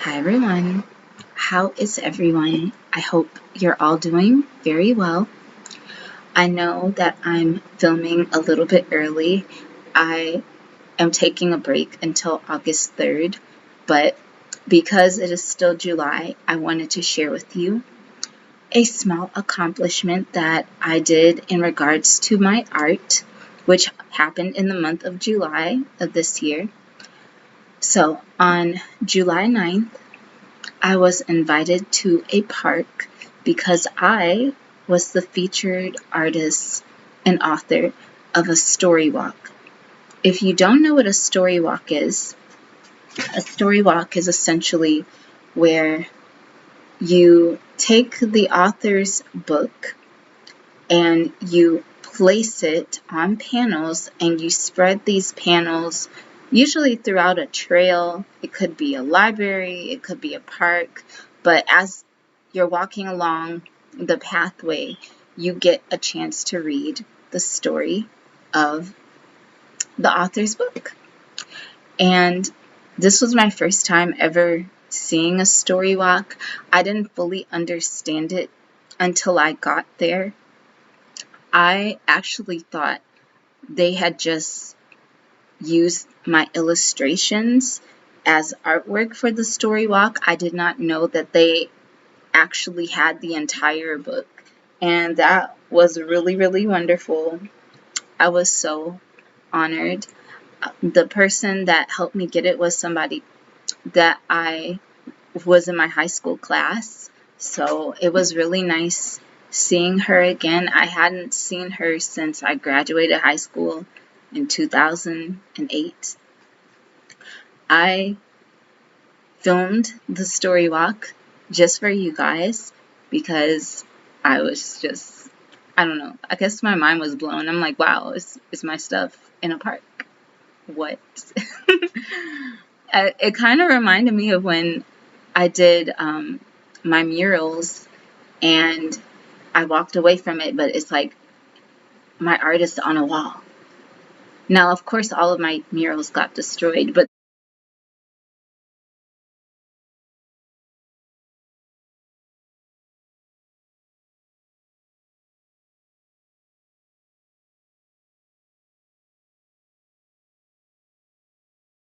Hi everyone. How is everyone? I hope you're all doing very well. I know that I'm filming a little bit early. I am taking a break until August 3rd, but because it is still July, I wanted to share with you a small accomplishment that I did in regards to my art, which happened in the month of July of this year. So on July 9th, I was invited to a park because I was the featured artist and author of a story walk. If you don't know what a story walk is, a story walk is essentially where you take the author's book and you place it on panels and you spread these panels usually throughout a trail. It could be a library, it could be a park, but as you're walking along the pathway, you get a chance to read the story of the author's book. And this was my first time ever seeing a story walk. I didn't fully understand it until I got there. I actually thought they had just used my illustrations as artwork for the story walk. I did not know that they actually had the entire book, and that was really, really wonderful. I was so honored. The person that helped me get it was somebody that I was in my high school class, so it was really nice seeing her again. I hadn't seen her since I graduated high school in 2008. I filmed the story walk just for you guys because I was just, I don't know, I guess my mind was blown. I'm like, wow, it's my stuff in a park. What? It kind of reminded me of when I did my murals and I walked away from it, but it's like my art is on a wall. Now, of course, all of my murals got destroyed, but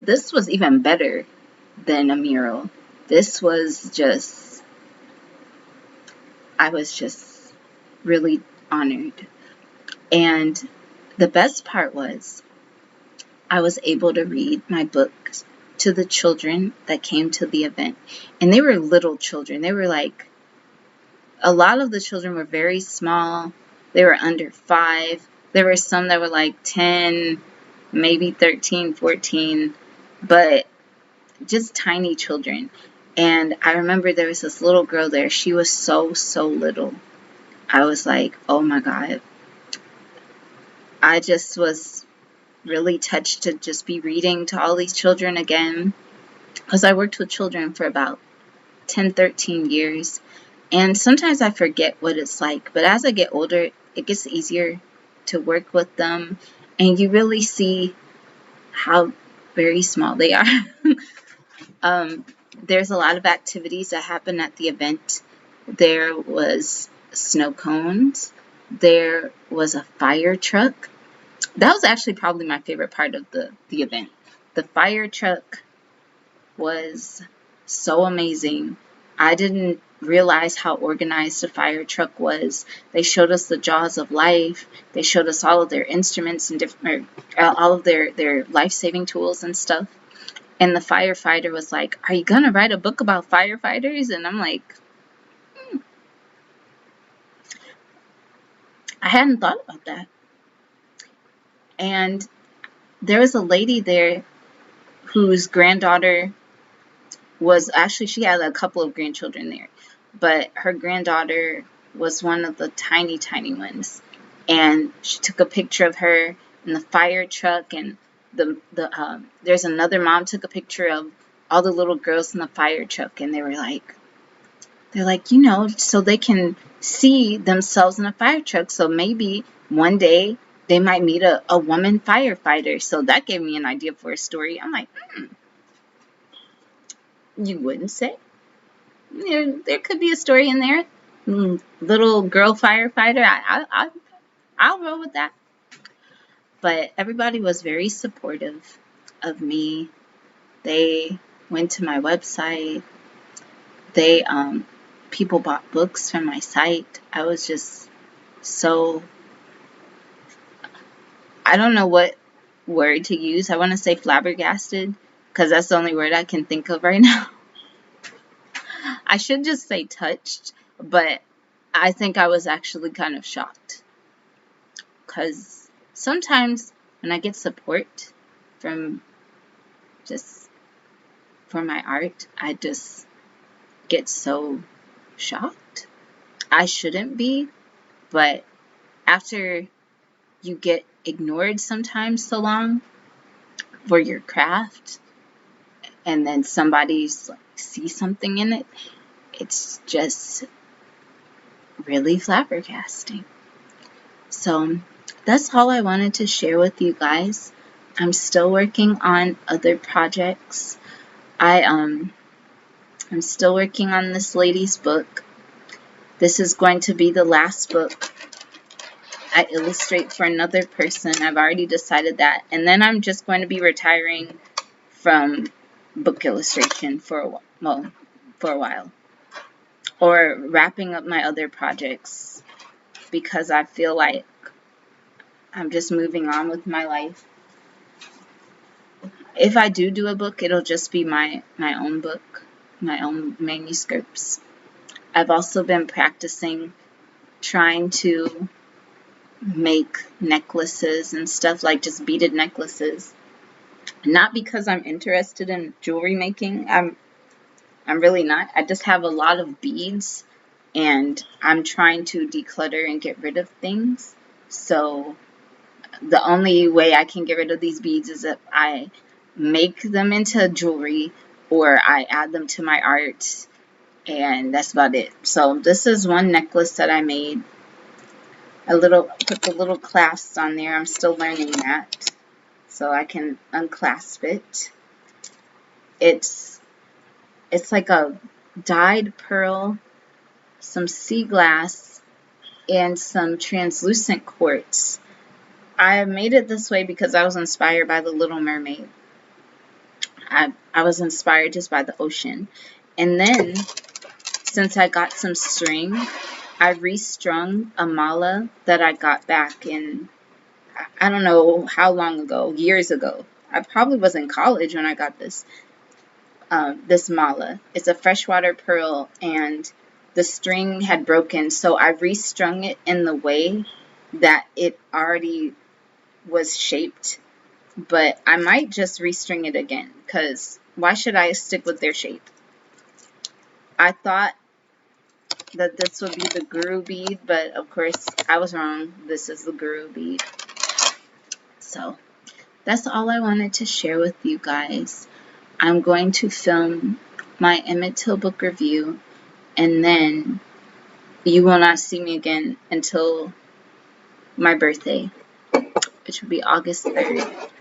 this was even better than a mural. This was just, I was just really honored. And the best part was I was able to read my books to the children that came to the event. And they were little children. They were like, a lot of the children were very small. They were under 5. There were some that were like 10, maybe 13, 14, but just tiny children. And I remember there was this little girl there. She was so little. I was like, oh my God. I just was really touched to just be reading to all these children again, because I worked with children for about 10, 13 years. And sometimes I forget what it's like. But as I get older, it gets easier to work with them. And you really see how very small they are. There's a lot of activities that happen at the event. There was snow cones. There was a fire truck. That was actually probably my favorite part of the event. The fire truck was so amazing. I didn't realize how organized the fire truck was. They showed us the jaws of life. They showed us all of their instruments and different, all of their life-saving tools and stuff. And the firefighter was like, "Are you gonna write a book about firefighters?" And I'm like, I hadn't thought about that. And there was a lady there whose granddaughter was actually, she had a couple of grandchildren there, but her granddaughter was one of the tiny ones. And she took a picture of her in the fire truck, and there's another mom took a picture of all the little girls in the fire truck, and they're like, so they can see themselves in a fire truck. So maybe one day they might meet a woman firefighter. So that gave me an idea for a story. I'm like, You wouldn't say? There could be a story in there. Little girl firefighter. I'll roll with that. But everybody was very supportive of me. They went to my website. They people bought books from my site. I was just so, I don't know what word to use. I want to say flabbergasted because that's the only word I can think of right now. I should just say touched, but I think I was actually kind of shocked because sometimes when I get support from just for my art, I just get so shocked. I shouldn't be, but after you get ignored sometimes so long for your craft, and then somebody's like, see something in it, it's just really flabbergasting. So that's all I wanted to share with you guys. I'm still working on other projects. I'm still working on this lady's book. This is going to be the last book I illustrate for another person. I've already decided that. And then I'm just going to be retiring from book illustration for a while. Or wrapping up my other projects because I feel like I'm just moving on with my life. If I do a book, it'll just be my own book, my own manuscripts. I've also been practicing trying to make necklaces and stuff, like just beaded necklaces. Not because I'm interested in jewelry making. I'm really not. I just have a lot of beads and I'm trying to declutter and get rid of things. So the only way I can get rid of these beads is if I make them into jewelry or I add them to my art, and that's about it. So this is one necklace that I made. Put the little clasps on there. I'm still learning that, so I can unclasp it. It's like a dyed pearl, some sea glass, and some translucent quartz. I made it this way because I was inspired by The Little Mermaid. I was inspired just by the ocean. And then, since I got some string, I restrung a mala that I got back in, I don't know how long ago, years ago. I probably was in college when I got this mala. It's a freshwater pearl, and the string had broken, so I restrung it in the way that it already was shaped. But I might just restring it again, because why should I stick with their shape? I thought that this would be the guru bead, but of course I was wrong. This is the guru bead. So that's all I wanted to share with you guys. I'm going to film my Emmett Till book review, and then you will not see me again until my birthday, which will be August 3rd.